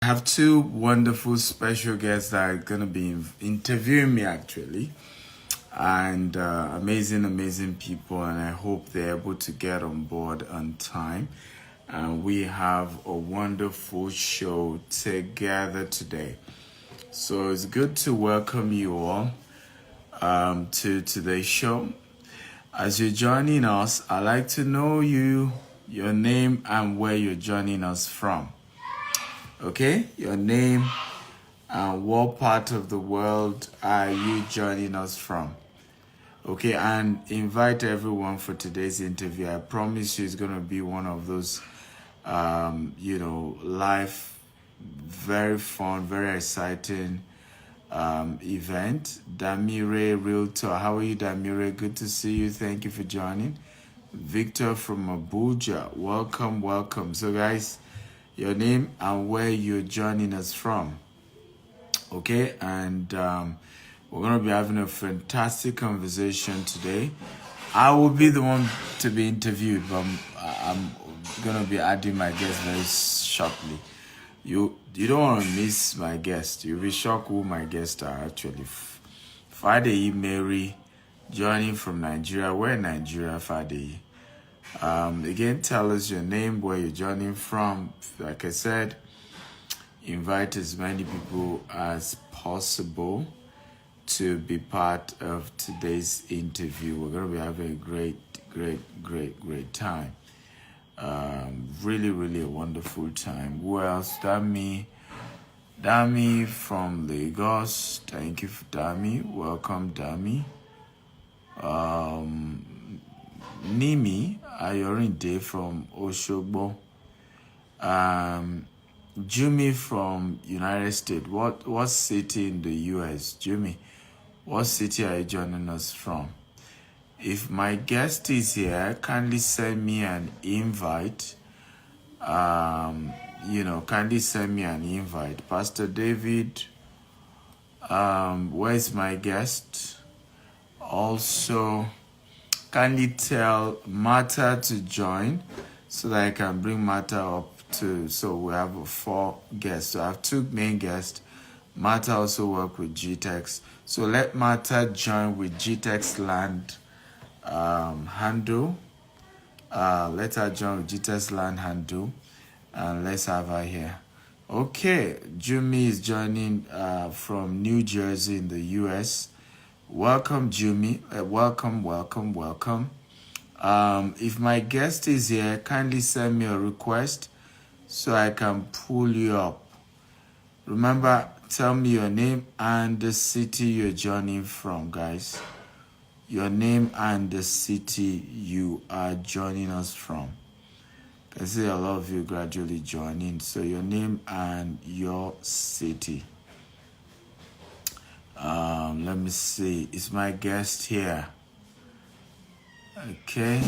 have two wonderful special guests that are going to be interviewing me actually. And amazing people. And I hope they're able to get on board on time. And we have a wonderful show together today. So it's good to welcome you all to today's show. As you're joining us, I'd like to know you, your name, and where you're joining us from. Okay, your name and what part of the world are you joining us from? Okay, and invite everyone for today's interview. I promise you it's going to be one of those, live, very fun, very exciting event. Damire Realtor, how are you, Damire? Good to see you. Thank you for joining. Victor from Abuja, welcome. So, guys, your name and where you're joining us from. Okay, and we're going to be having a fantastic conversation today. I will be the one to be interviewed, but I'm going to be adding my guest very shortly. You don't want to miss my guest. You'll be shocked who my guests are actually. Friday, Mary, joining from Nigeria. Where in Nigeria, Friday? Again, tell us your name, where you're joining from. Like I said, invite as many people as possible to be part of today's interview. We're going to be having a great time. Really a wonderful time. Who else? Dami from Lagos. Thank you for Dami. Welcome, Dami. Nimi Ayorinde from Oshogbo. Jimmy from United States. What city in the US? Jimmy, what city are you joining us from? If my guest is here, kindly send me an invite. Kindly send me an invite. Pastor David, where's my guest? Also, kindly tell Martha to join so that I can bring Martha up too. So we have 4 guests. So I have 2 main guests. Martha also work with GTEx. So let Martha join with GTEx Land handle. Let her join with GTEx Land handle. And let's have her here. Okay, Jumi is joining from New Jersey in the US. Welcome, Jumi. Welcome. If my guest is here, kindly send me a request so I can pull you up. Remember, tell me your name and the city you're joining from, guys. Your name and the city you are joining us from. I see a lot of you gradually joining. So your name and your city. Let me see. Is my guest here? Okay.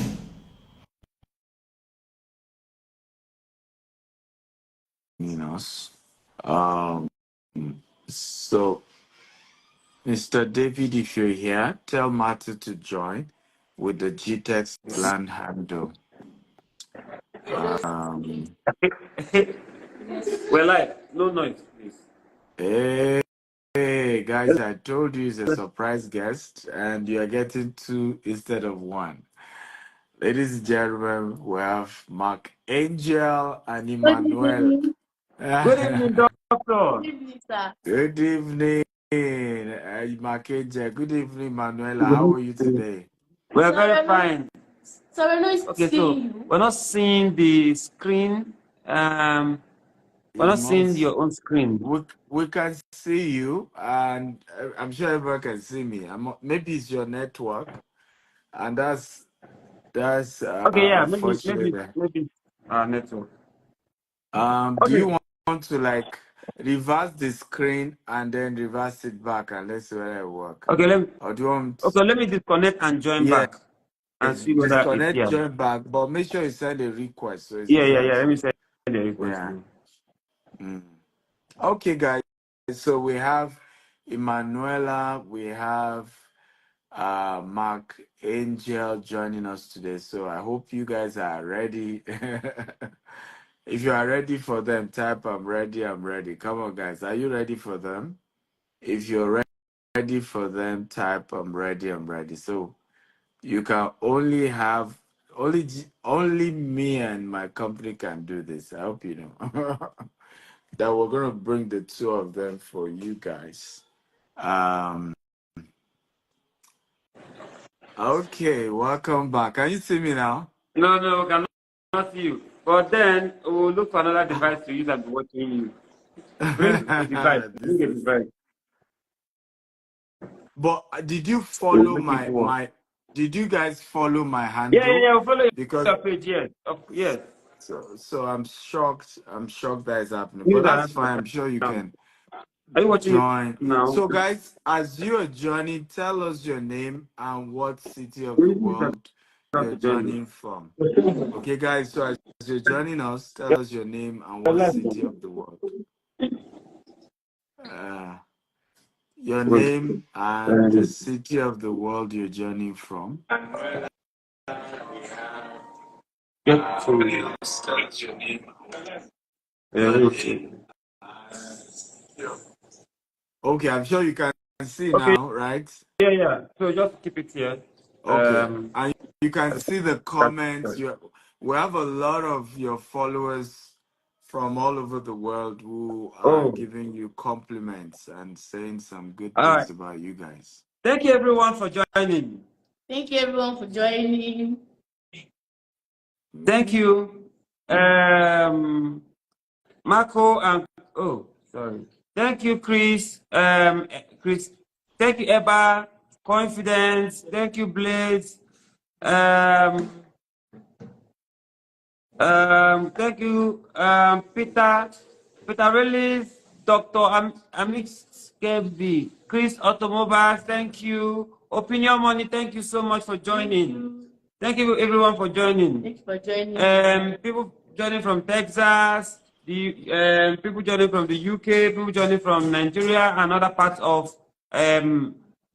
So, Mr. David, if you're here, tell Martha to join with the GTEx land handle. We're live. No noise, please. Hey, guys, I told you it's a surprise guest, and you are getting 2 instead of 1. Ladies and gentlemen, we have Mark Angel and Emmanuel. Good evening, doctor. Good evening, sir. Good evening, Mark Angel. Good evening, Manuela. How are you today? We're very fine. So we're not seeing you. We're not seeing the screen. We're not seeing your own screen. We can see you, and I'm sure everyone can see me. Maybe it's your network, and that's Okay, yeah, unfortunate. maybe network. Do you want to reverse the screen and then reverse it back, and let's see whether it works? Okay, or do you want? Okay, let me disconnect and join back and see whether disconnect, it's here. join back, but make sure you send a request. So Yeah. Let me send the request. Yeah. Okay, guys. So we have Emanuela, we have Mark Angel joining us today. So I hope you guys are ready. If you are ready for them, type I'm ready, I'm ready. Come on, guys. Are you ready for them? If you're ready for them, type I'm ready, I'm ready. So you can only have only me and my company can do this. I hope you know that we're gonna bring the two of them for you guys. Okay, welcome back. Can you see me now? No, we cannot see you. But then we'll look for another device to use and be watching you. Bring a device. This Bring a is. device. But did you We'll follow make it work. my? Did you guys follow my Yeah. handle? We'll follow Because your page. Yes. Yes. so I'm shocked. I'm shocked that is happening. But Use our that's handle fine. I'm sure you now. can Are you watching it join. now? So guys, as you are joining, tell us your name and what city of the We use that world you're to join joining from. Okay, guys. So as you're joining us, tell us your name and you. what city of the world. Your Wait. name and the city of the world you're joining from. Get to your name. Okay, I'm sure you can see Okay. now, right? Yeah. So just keep it here. Okay, and you can see the comments. Sorry. We have a lot of your followers from all over the world who are Oh. giving you compliments and saying some good All right. things about you guys. Thank you everyone for joining. Thank you everyone for joining. Thank you. Marco and sorry. Thank you, Chris. Chris. Thank you, Eba. Confidence. Thank you, Blaze. Thank you, Peter. Peter Relis, Dr. Amix KB, Chris Automobiles. Thank you. Opinion Money. Thank you so much for joining. Thank you everyone for joining. Thanks for joining. People joining from Texas, the people joining from the UK, people joining from Nigeria and other parts of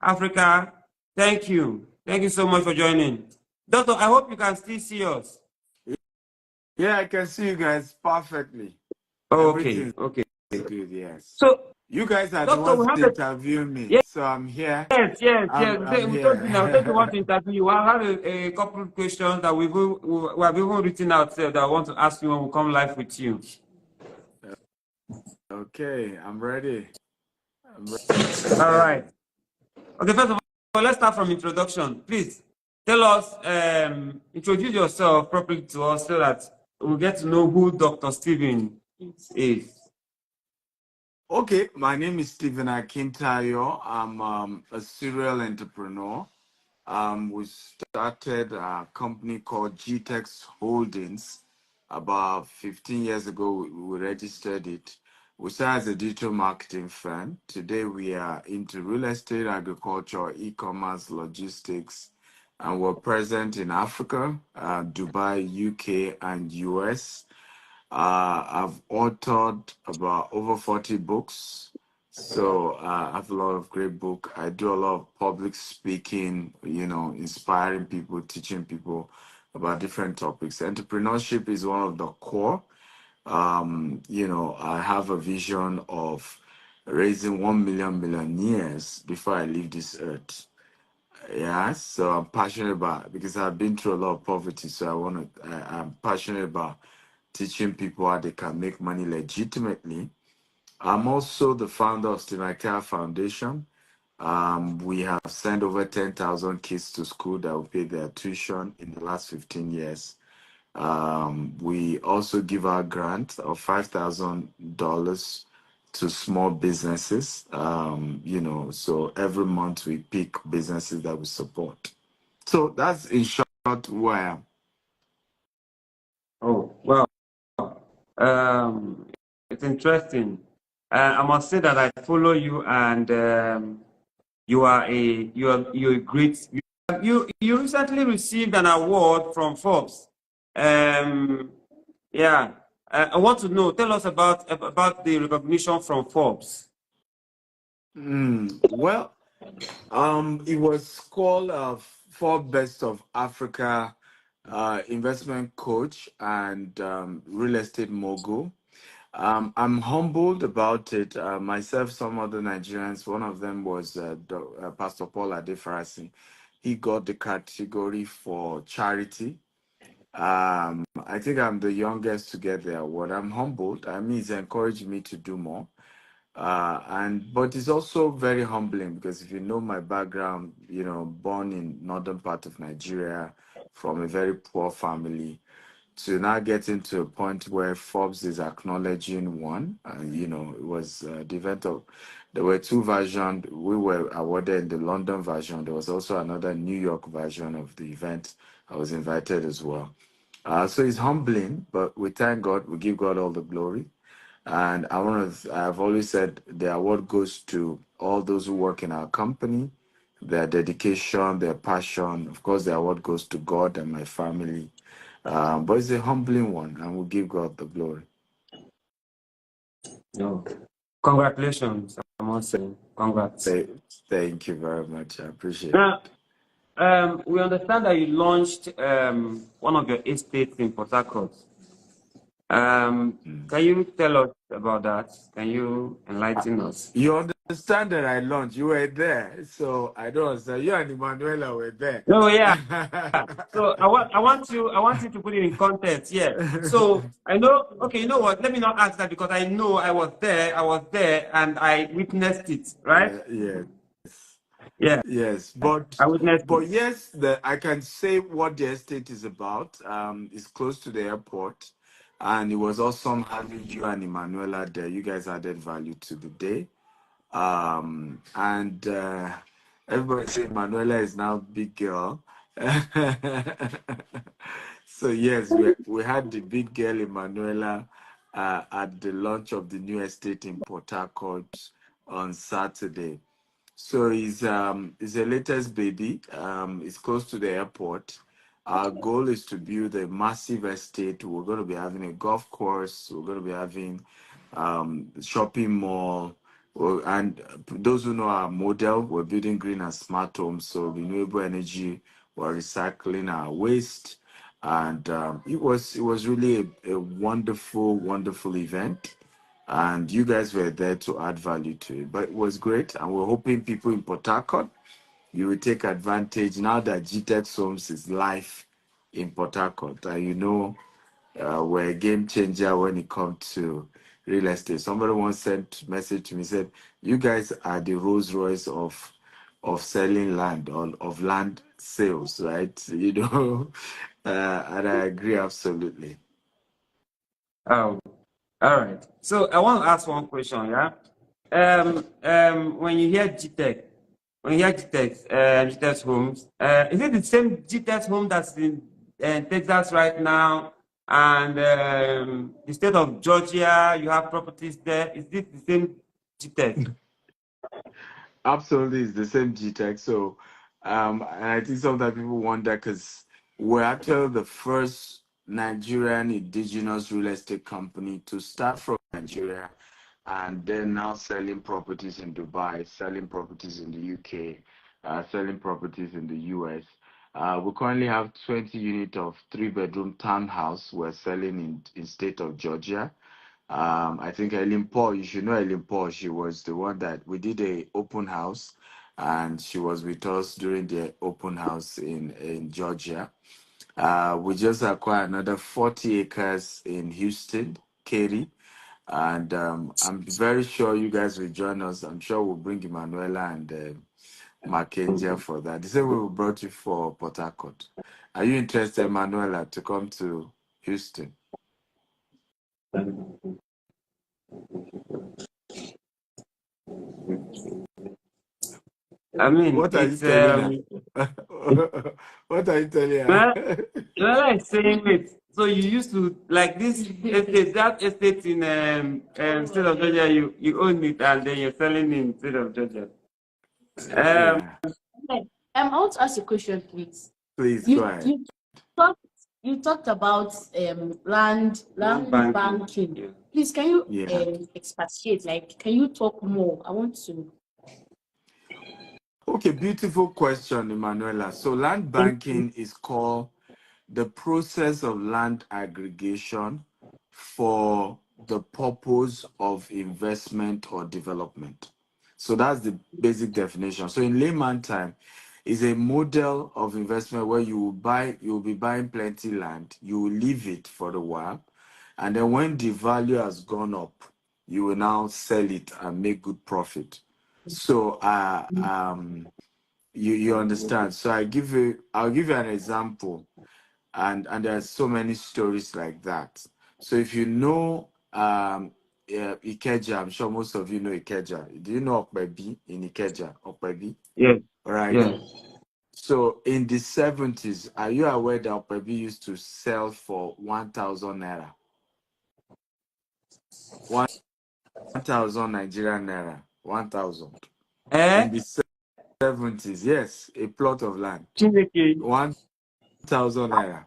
Africa. Thank you. Thank you so much for joining. Doctor, I hope you can still see us. Yeah, I can see you guys perfectly. Oh, Everything okay. is good, yes. So, You guys are the Doctor, ones we have interviewing me, yes. so I'm here. Yes. I'm We told you now. Thank you want to here. interview you. I have a couple of questions that we have even written out that I want to ask you when we come live with you. Okay, I'm ready. All right. Okay, first of all, let's start from introduction. Please tell us, introduce yourself properly to us so that we'll get to know who Dr. Stephen is. Okay, my name is Stephen Akintayo. I'm a serial entrepreneur. We started a company called GTEX Holdings about 15 years ago. We registered it. We started as a digital marketing firm. Today we are into real estate, agriculture, e-commerce, logistics, and we're present in Africa, Dubai, UK, and US. I've authored about over 40 books. So I have a lot of great book. I do a lot of public speaking, inspiring people, teaching people about different topics. Entrepreneurship is one of the core. I have a vision of raising 1 million millionaires before I leave this earth. Yeah, so I'm passionate about because I've been through a lot of poverty. So I'm passionate about teaching people how they can make money legitimately. I'm also the founder of Stimakia Foundation. We have sent over 10,000 kids to school that will pay their tuition in the last 15 years. We also give out grants of $5,000 to small businesses. So every month we pick businesses that we support. So that's in short where I am. Oh, well, it's interesting. I must say that I follow you, and you're a great. You recently received an award from Forbes. Yeah, I want to know. Tell us about the recognition from Forbes. Well, it was called Forbes Best of Africa investment coach and real estate mogul. I'm humbled about it. Myself, some other Nigerians, one of them was Pastor Paul Adefarasi. He got the category for charity. I think I'm the youngest to get the award. I'm humbled. I mean, it's encouraged me to do more. But it's also very humbling because if you know my background, born in northern part of Nigeria from a very poor family, to now getting to a point where Forbes is acknowledging one, and it was the event of. There were two versions. We were awarded in the London version. There was also another New York version of the event. I was invited as well. So it's humbling, but we thank God. We give God all the glory. And I've always said the award goes to all those who work in our company, their dedication, their passion. Of course, the award goes to God and my family. But it's a humbling one, and we'll give God the glory. No. Congratulations, I must say. Congrats. Thank you very much. I appreciate Now, it. we understand that you launched one of your estates in Port Harcourt. Can you tell us about that? Can you enlighten us? You understand that I launched. You were there, so I don't understand. You and Emanuela were there. Oh yeah. So I want you to put it in context. Yeah. So I know. Okay. You know what? Let me not ask that because I know I was there. I was there and I witnessed it. Right? Yes. Yeah. Yes, but I witnessed it. yes, I can say what the estate is about. It's close to the airport, and it was awesome having you and Emanuela there. You guys added value to the day. And everybody say Manuela is now big girl. So yes, we had the big girl Emanuela at the launch of the new estate in Port Harcourt on Saturday. So he's a latest baby. It's close to the airport. Our goal is to build a massive estate. We're going to be having a golf course. We're going to be having shopping mall. And those who know our model, we're building green and smart homes. So renewable energy, we're recycling our waste. And it was really a wonderful, wonderful event, and you guys were there to add value to it. But it was great, and we're hoping people in Port Harcourt, you will take advantage now that GTEX Homes is live in Port Harcourt. And we're a game changer when it comes to real estate. Somebody once sent a message to me, said, you guys are the Rolls Royce of selling land, or of land sales, right? And I agree absolutely. Oh, all right. So I want to ask one question. Yeah. When you hear GTEC, GTEX homes, is it the same GTEX home that's in Texas right now? And the state of Georgia, you have properties there. Is it the same GTEC? Absolutely, it's the same GTEC. So, and I think sometimes people wonder because we're actually the first Nigerian indigenous real estate company to start from Nigeria and then now selling properties in Dubai, selling properties in the UK, selling properties in the US. We currently have 20 units of 3-bedroom townhouse we're selling in state of Georgia. I think Ellen Paul, you should know Ellen Paul. She was the one that we did a open house, and she was with us during the open house in Georgia. We just acquired another 40 acres in Houston, Katy, and I'm very sure you guys will join us. I'm sure we'll bring Emanuela and Mackenzie for that. The same way we brought you for Port Harcourt. Are you interested, Emanuela, to come to Houston? I mean, What are you it's telling her? What are you telling well, her? like saying it. So you used to like this estate, that estate in state of Georgia. You own it and then you're selling in state of Georgia. Yeah. I want to ask a question, please. Please go ahead. You talked about land banking. Yeah. Please, can you Yeah. expatiate? Like, can you talk more? I want to. Okay, beautiful question, Emanuela. So land banking is called the process of land aggregation for the purpose of investment or development. So that's the basic definition. So in layman time, is a model of investment where you will be buying plenty land, you will leave it for a while, and then when the value has gone up, you will now sell it and make good profit. So you understand. So I'll give you an example, and there's so many stories like that. So if you know Ikeja, I'm sure most of you know Ikeja. Do you know Okpebi in Ikeja? Okpebi? Yes. All right. Yes. So in the 70s, are you aware that Okpebi used to sell for 1,000 naira? 1,000 Nigerian naira. 1,000. In Eh? the 70s, yes, a plot of land. Chineke. 1,000 naira.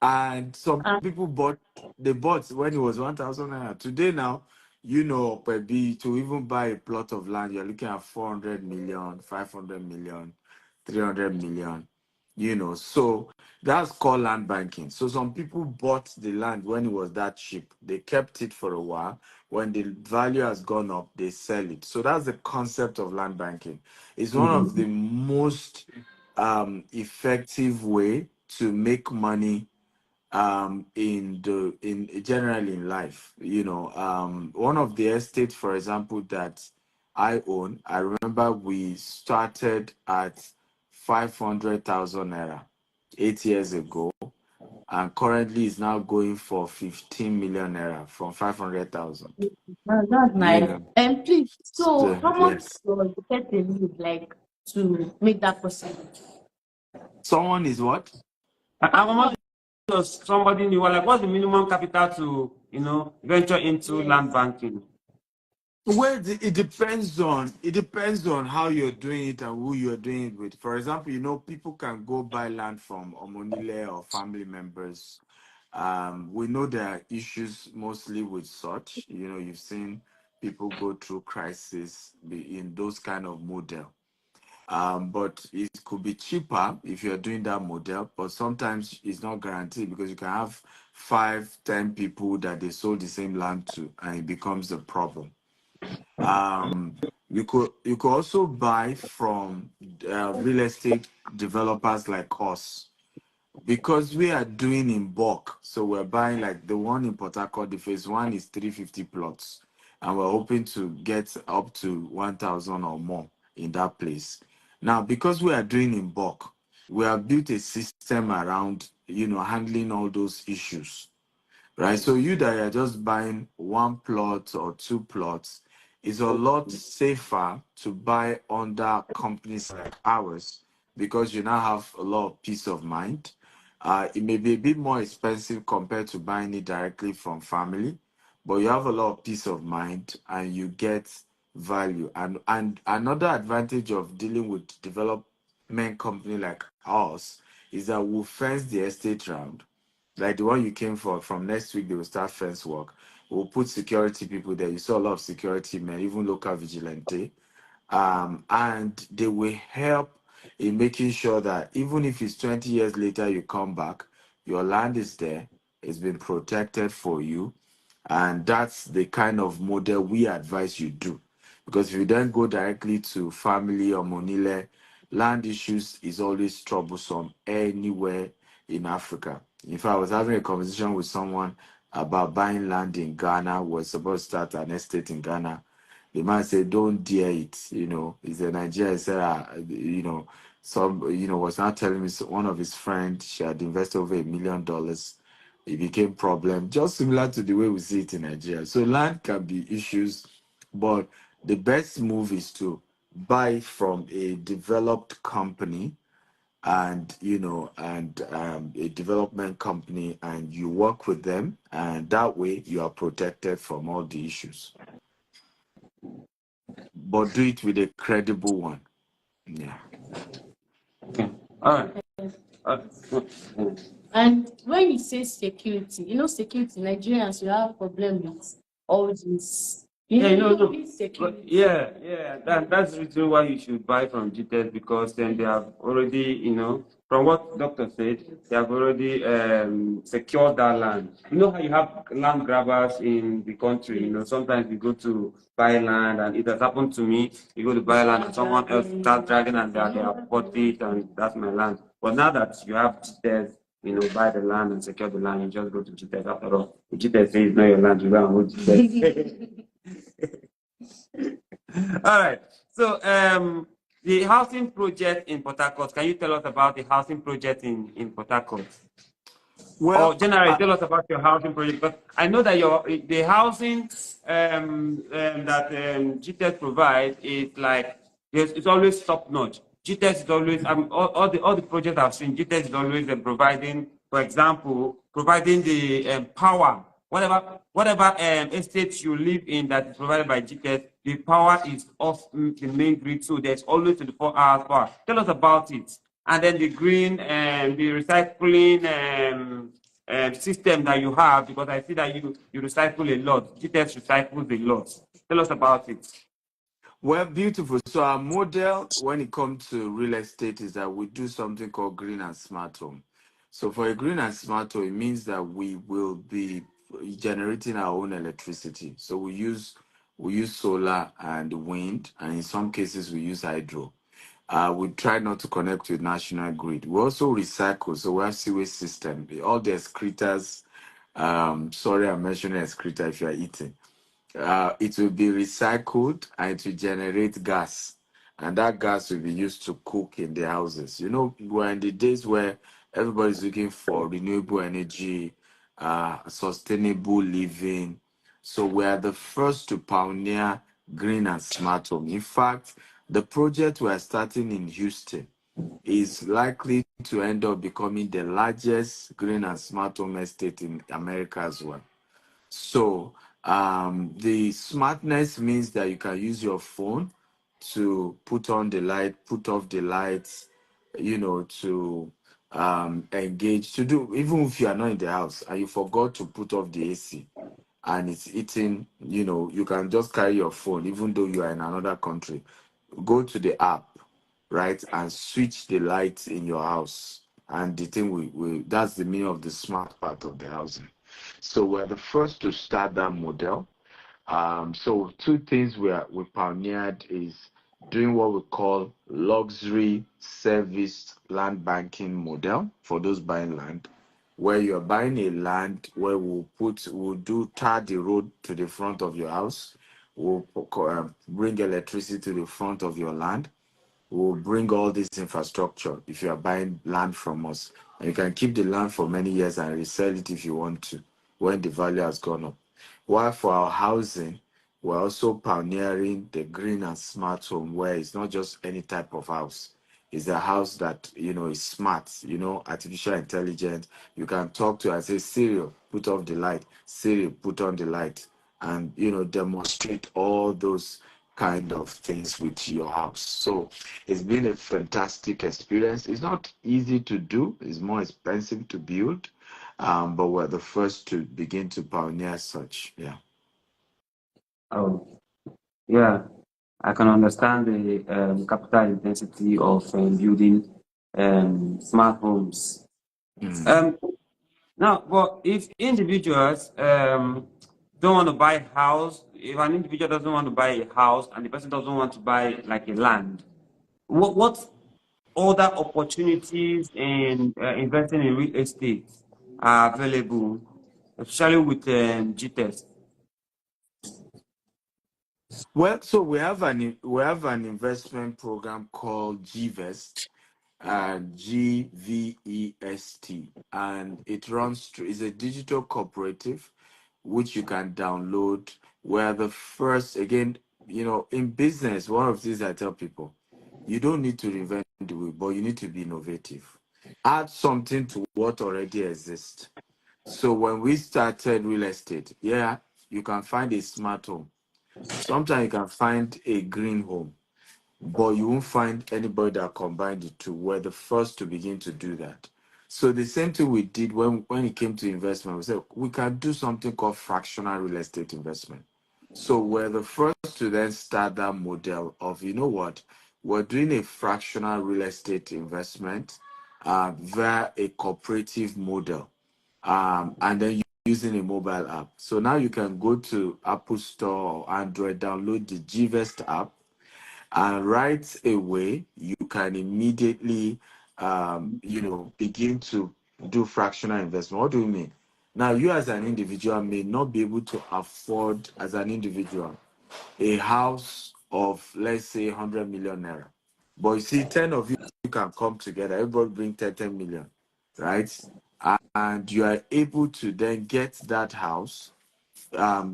And some Ah, people they bought when it was 1,000 naira. Today now, per B to even buy a plot of land, you're looking at 400 million, 500 million, 300 million, So that's called land banking. So some people bought the land when it was that cheap. They kept it for a while. When the value has gone up, they sell it. So that's the concept of land banking. It's one of the most effective way to make money in generally in life. One of the estates, for example, that I own, I remember we started at 500,000 naira 8 years ago, and currently is now going for 15 million naira from 500,000. that's you nice. know And please, so so how much yes, does the person need like to make that possible? someone is what. How much does somebody need? Like, what's the minimum capital to, venture into land Yes. banking? Well, it depends on how you're doing it and who you're doing it with. For example, people can go buy land from Omonile or family members. We know there are issues mostly with such. You've seen people go through crisis in those kind of model. But it could be cheaper if you're doing that model, but sometimes it's not guaranteed because you can have 5, 10 people that they sold the same land to, and it becomes a problem. um, you could also buy from real estate developers like us, because we are doing in bulk. So we're buying like the one in Port Harcourt. The phase one is 350 plots, and we're hoping to get up to 1,000 or more in that place. Now, because we are doing in bulk, we have built a system around handling all those issues. Right? So you that are just buying one plot or two plots, is a lot safer to buy under companies like ours, because you now have a lot of peace of mind. It may be a bit more expensive compared to buying it directly from family, but you have a lot of peace of mind and you get value. And another advantage of dealing with development company like ours is that we'll fence the estate round, like the one you came for. From next week they will start fence work. We'll put security people there. You saw a lot of security men, even local vigilante. And they will help in making sure that even if it's 20 years later you come back, your land is there, it's been protected for you. And that's the kind of model we advise you do. Because if you then go directly to family or monile, land issues is always troublesome anywhere in Africa. In fact, I was having a conversation with someone about buying land in Ghana. We're supposed to start an estate in Ghana. The man said, "Don't dare it." He's a Nigerian. He said, was not telling me, one of his friends, she had invested over $1 million. It became problem, just similar to the way we see it in Nigeria. So land can be issues, but the best move is to buy from a developed company, and a development company, and you work with them, and that way you are protected from all the issues. But do it with a credible one. Yeah. Okay. All right. And when you say security, security, Nigerians, you have problem with all this. Yeah, Security. yeah. That's the reason why you should buy from GTS, because then they have already, from what doctor said, they have already secured that land. You know how you have land grabbers in the country. You know, sometimes you go to buy land, and it has happened to me. You go to buy land, and someone else starts dragging, and they have bought it, and that's my land. But now that you have cheaters, you know, buy the land and secure the land, you just go to cheaters. After all, the cheaters say it's not your land, you go and hold cheaters. All right. So, the housing project in Port Harcourt, can you tell us about the housing project in Port Harcourt? Well, Or generally, tell us about your housing project. But I know that the housing that GTES provide is like it's always top notch. GTES is always all the projects I've seen. GTES is always providing, for example, providing the power. Whatever estate you live in that is provided by GTES, the power is off the main grid, so there's always 24 hours power. Tell us about it. And then the green and the recycling system that you have, because I see that you recycle a lot. GTES recycles a lot. Tell us about it. well, beautiful. So our model when it comes to real estate is that we do something called green and smart home. So for a green and smart home, it means that we will be generating our own electricity. So we use solar and wind, and in some cases we use hydro. We try not to connect with national grid. We also recycle, so we have sewage system. All the excretors, sorry, I'm mentioning excreta if you are eating. It will be recycled and it will generate gas, and that gas will be used to cook in the houses. You know, we're in the days where everybody's looking for renewable energy, sustainable living. So we are the first to pioneer green and smart home. In fact, the project we are starting in Houston is likely to end up becoming the largest green and smart home estate in America as well. So the smartness means that you can use your phone to put on the light, put off the lights, to engage, to do, even if you are not in the house and you forgot to put off the AC and it's eating, you can just carry your phone, even though you are in another country. Go to the app, right, and switch the lights in your house. And the thing that's the meaning of the smart part of the housing. So we're the first to start that model. So two things we pioneered is doing what we call luxury service land banking model for those buying land, where you're buying a land where we'll do tar the road to the front of your house. We'll bring electricity to the front of your land. We'll bring all this infrastructure if you are buying land from us. And you can keep the land for many years and resell it if you want to when the value has gone up. While for our housing, we're also pioneering the green and smart home, where it's not just any type of house. It's a house that is smart, artificial intelligence. You can talk to and say, Siri, put off the light. Siri, put on the light, and demonstrate all those kind of things with your house. So it's been a fantastic experience. It's not easy to do. It's more expensive to build, but we're the first to begin to pioneer such. Yeah. Oh, yeah. I can understand the capital intensity of building smart homes. Mm. Now, but if individuals don't want to buy a house, if an individual doesn't want to buy a house and the person doesn't want to buy like a land, what other opportunities in investing in real estate are available, especially with GTES? Well, so we have an investment program called GVEST, GVEST, and it runs through. It's a digital cooperative which you can download. We're the first, again, in business. One of the things I tell people, you don't need to reinvent the wheel, but you need to be innovative. Add something to what already exists. So when we started real estate, yeah, you can find a smart home. Sometimes you can find a green home, but you won't find anybody that combined the two. We're the first to begin to do that. So the same thing we did when it came to investment, we said we can do something called fractional real estate investment. So we're the first to then start that model of, we're doing a fractional real estate investment, via a cooperative model, and then using a mobile app. So now you can go to Apple Store or Android, download the GVest app, and right away you can immediately begin to do fractional investment. What do you mean? Now, you as an individual may not be able to afford, as an individual, a house of, let's say, 100 million naira. But you see, 10 of you can come together, everybody bring 10 million, right? And you are able to then get that house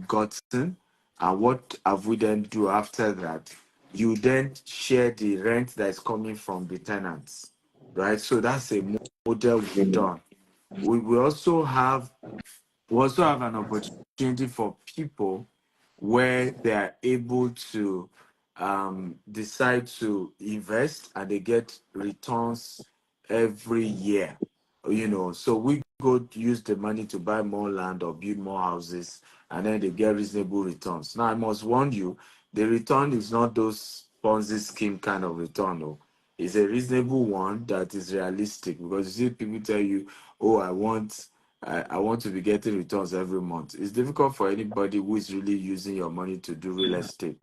gotten. And what have we then do after that? You then share the rent that is coming from the tenants, right? So that's a model we've done. We also have an opportunity for people where they are able to decide to invest and they get returns every year. So we go use the money to buy more land or build more houses, and then they get reasonable returns. Now, I must warn you, the return is not those Ponzi scheme kind of return. No. It's a reasonable one that is realistic, because you see people tell you, oh, I want to be getting returns every month. It's difficult for anybody who is really using your money to do real estate,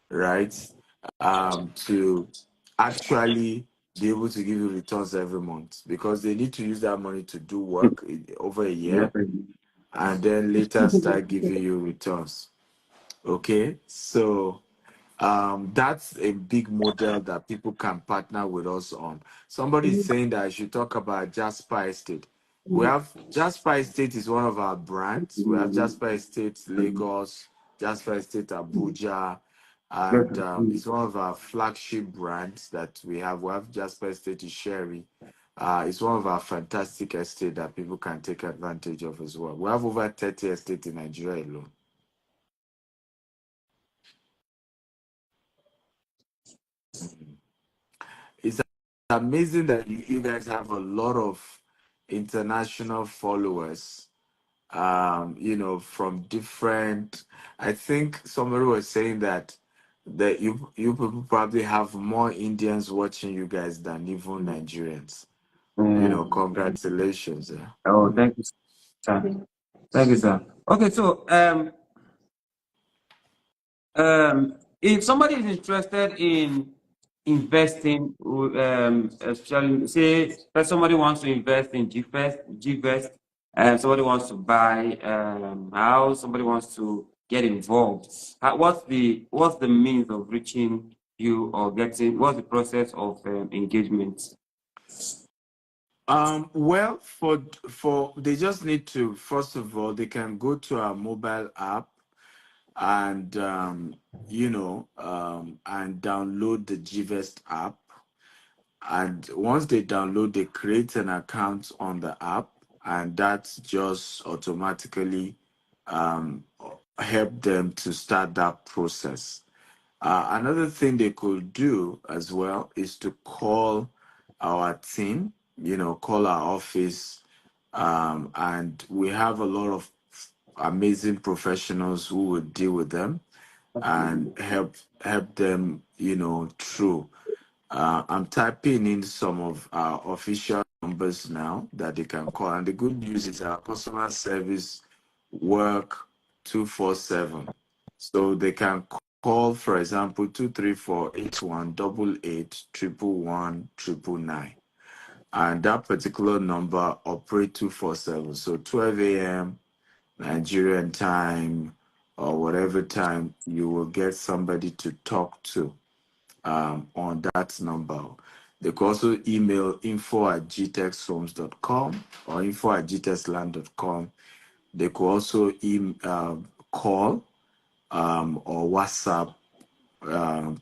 right? To actually be able to give you returns every month, because they need to use that money to do work over a year and then later start giving you returns. Okay, so that's a big model that people can partner with us on. Somebody is saying that I should talk about Jasper Estate. We have Jasper Estate is one of our brands. We have Jasper Estate Lagos, Jasper Estate Abuja, and it's one of our flagship brands that we have. We have Jasper Estate Sherry. It's one of our fantastic estates that people can take advantage of as well. We have over 30 estates in Nigeria alone. It's amazing that you guys have a lot of international followers, from different. I think somebody was saying that you people probably have more Indians watching you guys than even Nigerians. Congratulations. Oh, thank you, sir. Thank you, sir. Okay, so if somebody is interested in investing, especially say that somebody wants to invest in GVest, and somebody wants to buy a house, somebody wants to get involved. What's the means of reaching you or getting? What's the process of engagement? Well, for they just need to, first of all, they can go to our mobile app and and download the GVest app. And once they download, they create an account on the app, and that's just automatically um, help them to start that process. Another thing they could do as well is to call our team, call our office, and we have a lot of amazing professionals who would deal with them and help them, through. I'm typing in some of our official numbers now that they can call, and the good news is our customer service work 247, so they can call, for example, 234-8188-111-999, and that particular number operate 247, so 12 a.m. Nigerian time or whatever time, you will get somebody to talk to on that number. They can also email info@gtexhomes.com or info@gtexland.com. They could also call or WhatsApp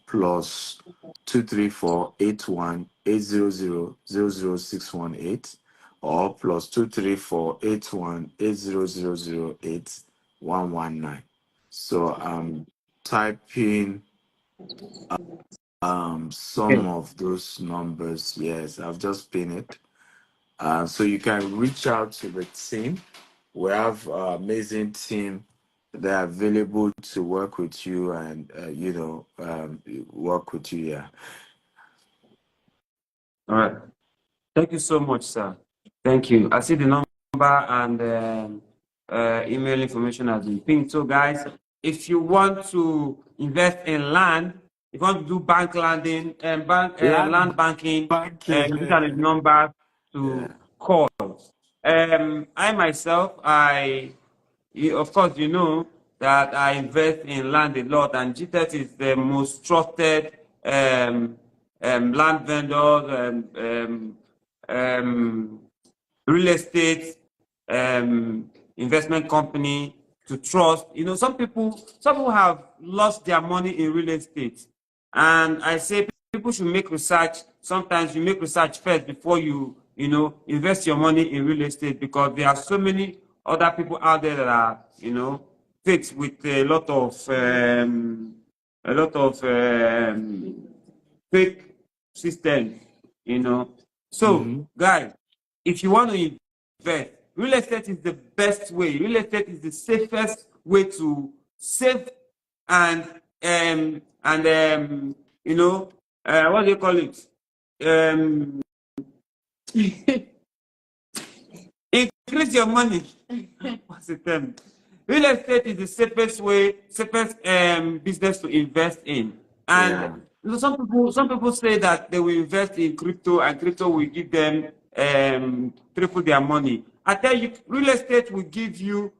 plus 234-81-800-00618 or plus 234-81-800-08119. So I'm typing some of those numbers. Yes, I've just pinned it. So you can reach out to the team. We have an amazing team that are available to work with you and work with you. Yeah. All right. Thank you so much, sir. Thank you. I see the number and email information has been pinged. So, guys, if you want to invest in land, if you want to do bank landing and land banking, these are the banking. numbers Yeah. to call. I myself, of course, you know that I invest in land a lot, and GTET is the most trusted land vendor and real estate investment company to trust. You know, some people have lost their money in real estate, and I say people should make research. Sometimes you make research first before you invest your money in real estate, because there are so many other people out there that are fakes with a lot of fake systems, you know. So, Mm-hmm. guys, if you want to invest, real estate is the best way. Real estate is the safest way to save and what do you call it? Um, Increase your money. What's the term? Real estate is the safest business to invest in. Yeah. And some people say that they will invest in crypto and crypto will give them triple their money. I tell you, real estate will give you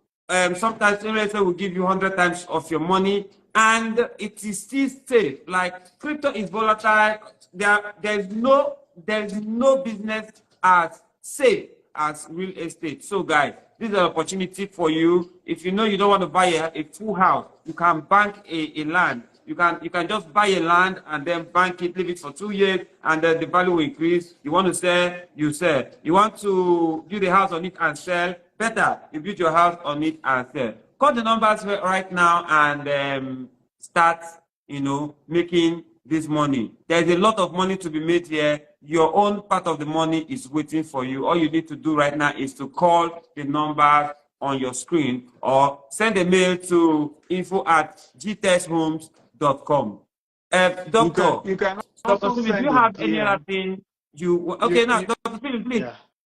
sometimes real estate will give you 100 times of your money, and it is still safe. Like crypto is volatile. There's no business as safe as real estate. So, guys, this is an opportunity for you. If you know you don't want to buy a full house, you can bank a land. You can just buy a land and then bank it, leave it for 2 years, and then the value will increase. You want to sell, you sell. You want to build a house on it and sell, better, you build your house on it and sell. Call the numbers right now and start, making this money. There's a lot of money to be made here. Your own part of the money is waiting for you. All you need to do right now is to call the numbers on your screen or send a mail to info@gtexhomes.com. Doctor, You can Dr. also Philip, do you send a have any other DM. thing okay, You, now, you Dr. Philip, please,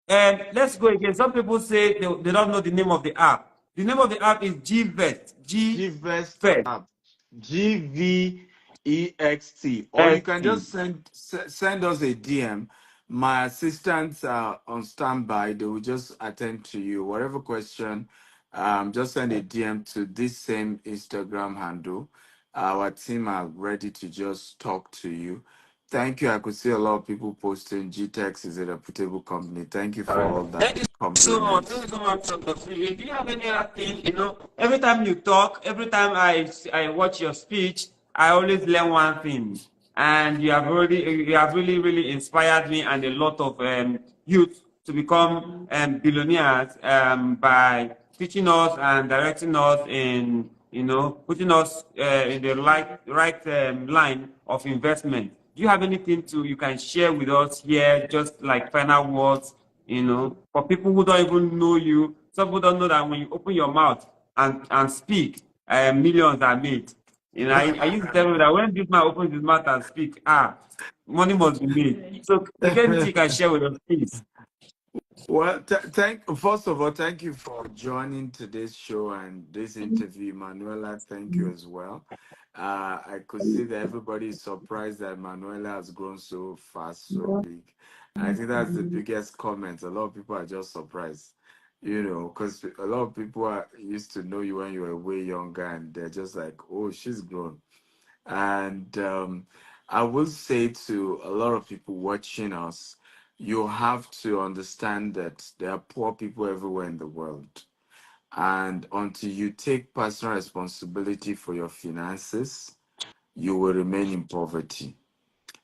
yeah. let's go again. Some people say they don't know the name of the app. The name of the app is GVest. GVest GVest. app. GVEXT. Or you can ST. just send us a DM. My assistants are on standby. They will just attend to you. Whatever question, just send a DM to this same Instagram handle. Our team are ready to just talk to you. Thank you. I could see a lot of people posting GTEX is a reputable company. Thank you All for right. all that Thank you so much. Thank compliments. you so much, Dr. Philip. Do you have any other thing? Every time you talk, every time I watch your speech, I always learn one thing. And you have really, really inspired me and a lot of youth to become billionaires by teaching us and directing us in, putting us in the right line of investment. Do you have anything you can share with us here, just like final words, for people who don't even know you? Some people don't know that when you open your mouth and speak, millions are made. I used to tell people that when this man opens his mouth and speak, money must be made. So, is there anything you can share with us, please? Well, first of all, thank you for joining today's show and this interview, Manuela. Thank you as well. I could see that everybody is surprised that Manuela has grown so fast, so big. And I think that's the biggest comment. A lot of people are just surprised, because a lot of people are used to know you when you were way younger, and they're just like, "Oh, she's grown." And I will say to a lot of people watching us, you have to understand that there are poor people everywhere in the world. And until you take personal responsibility for your finances, you will remain in poverty.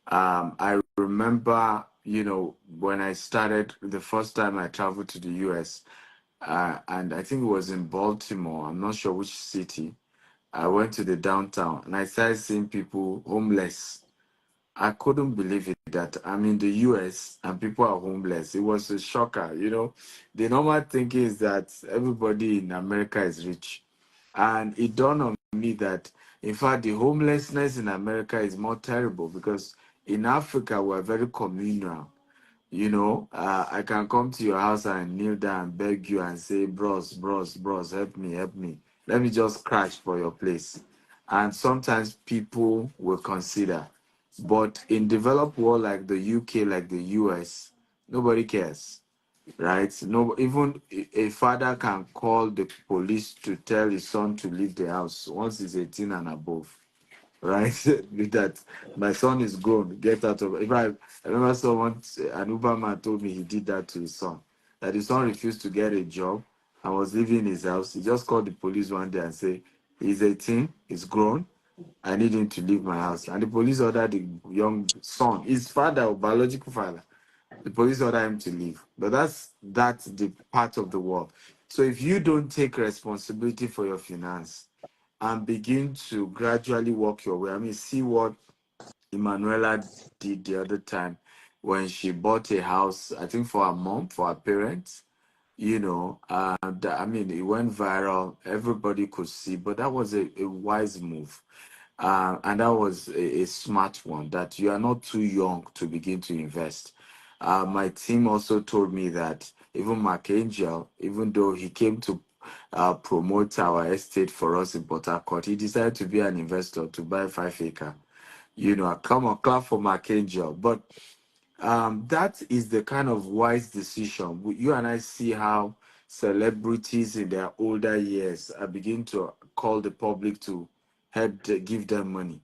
I remember, when I started the first time I traveled to the US, and I think it was in Baltimore, I'm not sure which city. I went to the downtown and I started seeing people homeless. I couldn't believe it that I'm in the US and people are homeless. It was a shocker. The normal thinking is that everybody in America is rich. And it dawned on me that, in fact, the homelessness in America is more terrible because in Africa, we're very communal. I can come to your house and kneel down and beg you and say, bros, help me, help me. Let me just crash for your place. And sometimes people will consider. But in developed world like the UK, like the US, nobody cares, right? No, even a father can call the police to tell his son to leave the house once he's 18 and above, right? With that, my son is grown. Get out of. I remember someone, an Uberman told me he did that to his son. That his son refused to get a job and was leaving his house. He just called the police one day and say, "He's 18, he's grown. I need him to leave my house." And the police ordered the young son, his father, biological father. The police ordered him to leave. But that's the part of the world. So if you don't take responsibility for your finance and begin to gradually work your way. I mean, see what Emanuela did the other time when she bought a house, I think for her mom, for her parents, and I mean, it went viral. Everybody could see, but that was a wise move. And that was a smart one that you are not too young to begin to invest. My team also told me that even Mark Angel, even though he came to promote our estate for us in Port Harcourt, he decided to be an investor to buy 5 acre. Come on, clap for Mark Angel. But that is the kind of wise decision. You and I see how celebrities in their older years are beginning to call the public to give them money.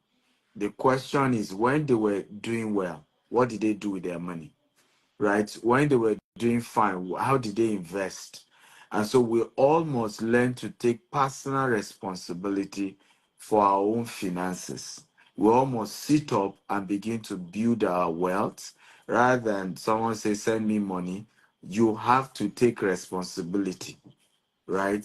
The question is, when they were doing well, what did they do with their money? Right? When they were doing fine, how did they invest? And so we all must learn to take personal responsibility for our own finances. We all must sit up and begin to build our wealth rather than someone say, send me money. You have to take responsibility, right?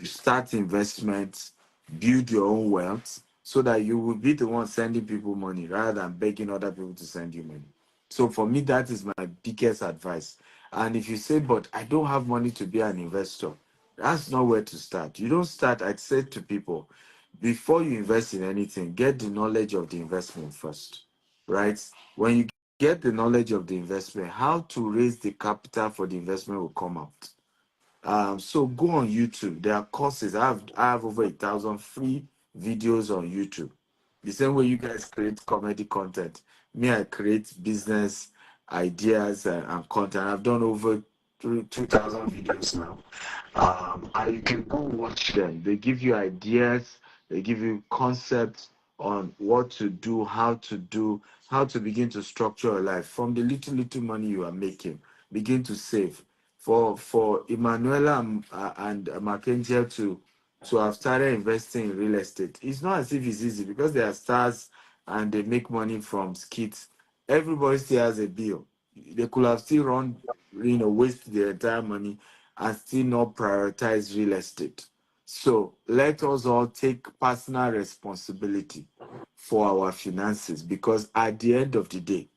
Start investments, build your own wealth so that you will be the one sending people money rather than begging other people to send you money. So for me, that is my biggest advice. And if you say, but I don't have money to be an investor, that's not where to start. You don't start, I'd say to people, before you invest in anything, get the knowledge of the investment first, right? When you get the knowledge of the investment, how to raise the capital for the investment will come out. So go on YouTube. There are courses. I have over 1,000 free videos on YouTube. The same way you guys create comedy content, me, I create business ideas and content. I've done over 2,000 videos now. And you can go watch them. They give you ideas. They give you concepts on what to do, how to begin to structure your life from the little money you are making. Begin to save for Emanuela and Mackenzie to have started investing in real estate. It's not as if it's easy because they are stars and they make money from skits. Everybody still has a bill. They could have still waste their entire money and still not prioritize real estate. So let us all take personal responsibility for our finances because at the end of the day,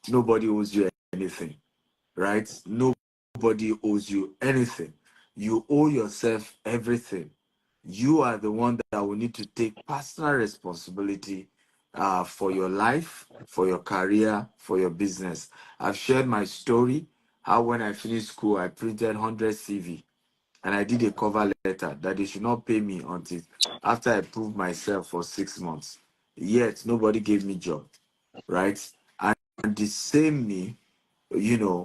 nobody owes you anything, right? Nobody owes you anything. You owe yourself everything. You are the one that will need to take personal responsibility for your life, for your career, for your business. I've shared my story, how when I finished school, I printed 100 CV and I did a cover letter that they should not pay me until after I proved myself for 6 months. Yet, nobody gave me job, right? And the same me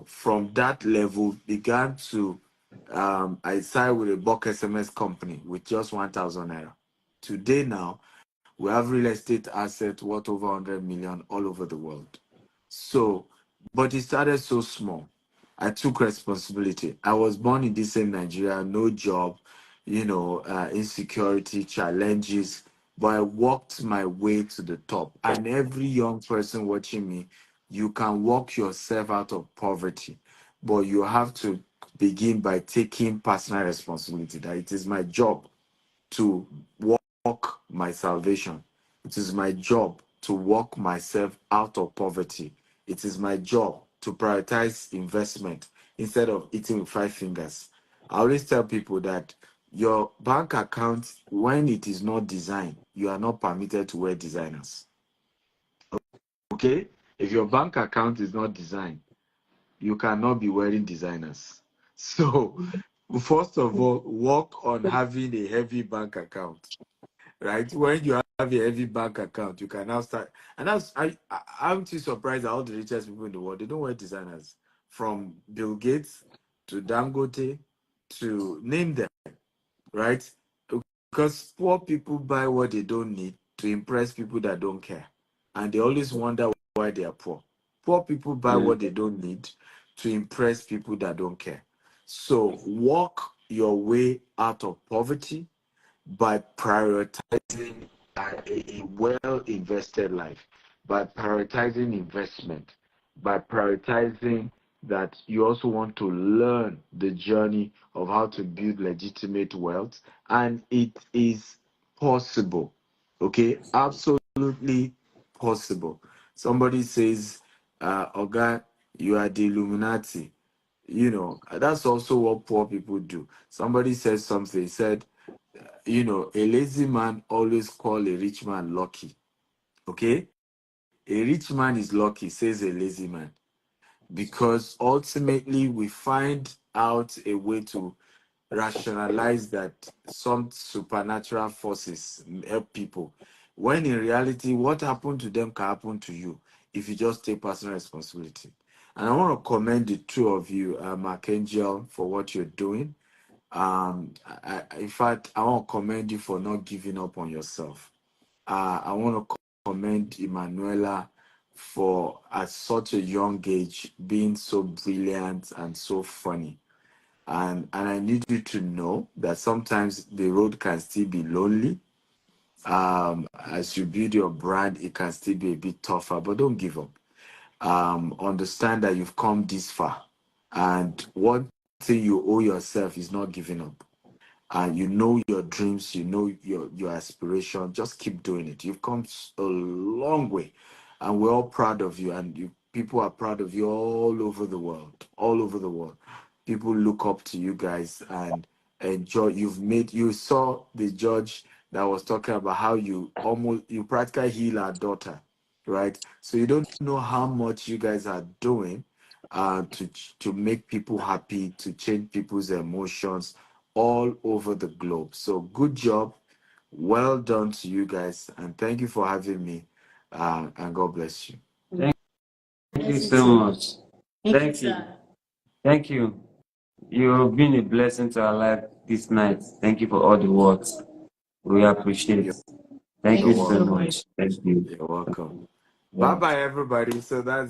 from that level began to I started with a bulk SMS company with just 1,000 naira. Today now, we have real estate assets worth over 100 million all over the world. So, but it started so small. I took responsibility. I was born in this same Nigeria, no job, insecurity, challenges, but I walked my way to the top. And every young person watching me, you can walk yourself out of poverty, but you have to begin by taking personal responsibility that it is my job to walk my salvation. It is my job to walk myself out of poverty. It is my job to prioritize investment instead of eating with 5 fingers. I always tell people that your bank account, when it is not designed, you are not permitted to wear designers. Okay? If your bank account is not designed, you cannot be wearing designers. So, first of all, work on having a heavy bank account, right? When you have a heavy bank account, you can now start. And I'm too surprised at all the richest people in the world. They don't wear designers, from Bill Gates to Dangote to name them, right? Because poor people buy what they don't need to impress people that don't care. And they always wonder why they are poor. Poor people buy what they don't need to impress people that don't care. So walk your way out of poverty by prioritizing a well invested life, by prioritizing investment, by prioritizing that you also want to learn the journey of how to build legitimate wealth. And it is possible. Okay, absolutely possible. Somebody says, Oga, you are the Illuminati. That's also what poor people do. Somebody said something, said, a lazy man always call a rich man lucky. Okay? A rich man is lucky, says a lazy man. Because ultimately we find out a way to rationalize that some supernatural forces help people. When in reality, what happened to them can happen to you if you just take personal responsibility. And I want to commend the two of you, Archangel, for what you're doing. In fact, I want to commend you for not giving up on yourself. I want to commend Emanuela for, at such a young age, being so brilliant and so funny. And I need you to know that sometimes the road can still be lonely. As you build your brand, it can still be a bit tougher, but don't give up. Understand that you've come this far, and one thing you owe yourself is not giving up. And you know your dreams, you know your aspiration. Just keep doing it. You've come a long way, and we're all proud of you. And people are proud of you all over the world. All over the world, people look up to you guys and enjoy. You saw the judge that was talking about how you practically heal our daughter, right? So you don't know how much you guys are doing to make people happy, to change people's emotions all over the globe. So good job. Well done to you guys. And thank you for having me. And God bless you. Thank you so much. Thank you. Thank you. You've been a blessing to our life this night. Thank you for all the words. We appreciate it. Thank you so much. Thank you. You're welcome. Yeah. Bye bye, everybody. So that's